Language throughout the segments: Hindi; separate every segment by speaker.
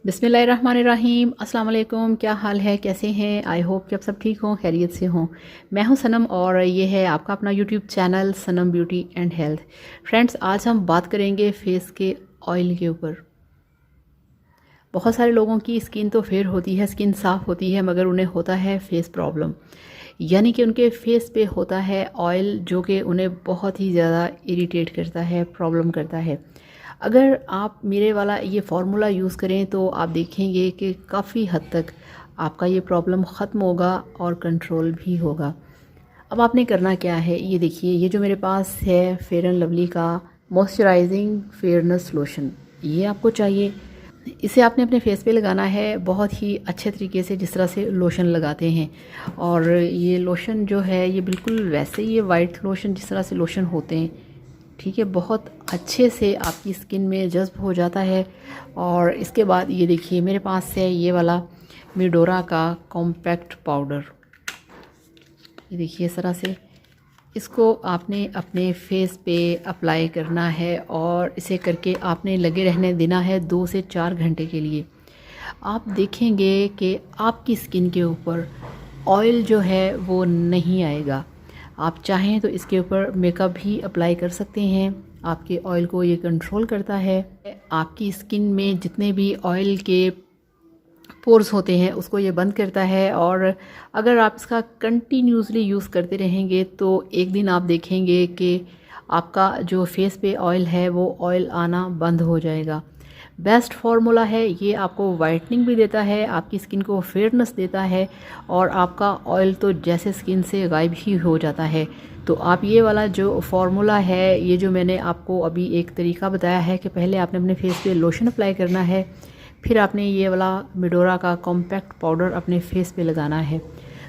Speaker 1: बिस्मिल्लाहिर्रहमानिर्रहीम। अस्सलाम वालेकुम। क्या हाल है, कैसे हैं? आई होप कि आप सब ठीक हों, खैरियत से हों। मैं हूं सनम और ये है आपका अपना YouTube channel Sanam beauty and health. Friends, आज हम बात करेंगे फेस के ऑयल के ऊपर। बहुत सारे लोगों की स्किन तो फेयर होती है, स्किन साफ़ होती है, मगर उन्हें होता है फेस प्रॉब्लम, यानी कि उनके फेस पे होता है ऑयल जो कि उन्हें बहुत ही ज़्यादा इरिटेट करता है, प्रॉब्लम करता है। अगर आप मेरे वाला ये फार्मूला यूज़ करें तो आप देखेंगे कि काफ़ी हद तक आपका ये प्रॉब्लम ख़त्म होगा और कंट्रोल भी होगा। अब आपने करना क्या है, ये देखिए, ये जो मेरे पास है फेयर एंड लवली का मॉइस्चराइजिंग फेयरनेस लोशन, ये आपको चाहिए। इसे आपने अपने फेस पे लगाना है बहुत ही अच्छे तरीके से, जिस तरह से लोशन लगाते हैं। और ये लोशन जो है ये बिल्कुल वैसे ही, ये वाइट लोशन जिस तरह से लोशन होते हैं, ठीक है, बहुत अच्छे से आपकी स्किन में जज्ब हो जाता है। और इसके बाद ये देखिए, मेरे पास है ये वाला मिडोरा का कॉम्पैक्ट पाउडर। ये देखिए, इस तरह से इसको आपने अपने फेस पे अप्लाई करना है और इसे करके आपने लगे रहने देना है 2 से 4 घंटे के लिए। आप देखेंगे कि आपकी स्किन के ऊपर ऑयल जो है वो नहीं आएगा। आप चाहें तो इसके ऊपर मेकअप भी अप्लाई कर सकते हैं, आपके ऑयल को ये कंट्रोल करता है। आपकी स्किन में जितने भी ऑयल के पोर्स होते हैं उसको ये बंद करता है। और अगर आप इसका कंटिन्यूसली यूज़ करते रहेंगे तो एक दिन आप देखेंगे कि आपका जो फेस पे ऑयल है वो ऑयल आना बंद हो जाएगा। बेस्ट फार्मूला है ये, आपको वाइटनिंग भी देता है, आपकी स्किन को फेयरनेस देता है और आपका ऑयल तो जैसे स्किन से गायब ही हो जाता है। तो आप ये वाला जो फार्मूला है, ये जो मैंने आपको अभी एक तरीका बताया है कि पहले आपने अपने फेस पे लोशन अप्लाई करना है, फिर आपने ये वाला मिडोरा का कॉम्पैक्ट पाउडर अपने फेस पे लगाना है।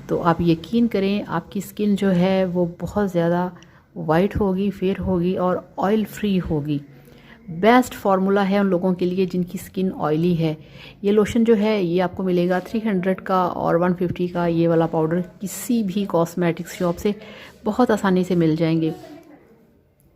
Speaker 1: तो आप यकीन करें, आपकी स्किन जो है वो बहुत ज़्यादा वाइट होगी, फेयर होगी और ऑयल फ्री होगी। बेस्ट फार्मूला है उन लोगों के लिए जिनकी स्किन ऑयली है। ये लोशन जो है ये आपको मिलेगा 300 का और 150 का। ये वाला पाउडर किसी भी कॉस्मेटिक्स शॉप से बहुत आसानी से मिल जाएंगे।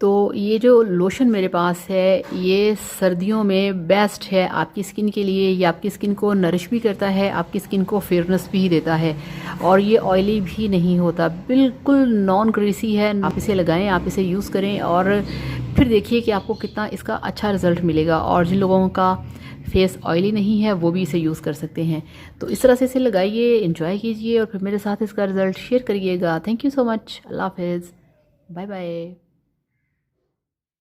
Speaker 1: तो ये जो लोशन मेरे पास है ये सर्दियों में बेस्ट है आपकी स्किन के लिए। ये आपकी स्किन को नरिश भी करता है, आपकी स्किन को फेयरनेस भी देता है और ये ऑयली भी नहीं होता, बिल्कुल नॉन ग्रीसी है। आप इसे लगाएं, आप इसे यूज़ करें और फिर देखिए कि आपको कितना इसका अच्छा रिज़ल्ट मिलेगा। और जिन लोगों का फेस ऑयली नहीं है वो भी इसे यूज़ कर सकते हैं। तो इस तरह से इसे लगाइए, एंजॉय कीजिए और फिर मेरे साथ इसका रिज़ल्ट शेयर करिएगा। Thank you so much. Allah हाफिज़, बाय बाय।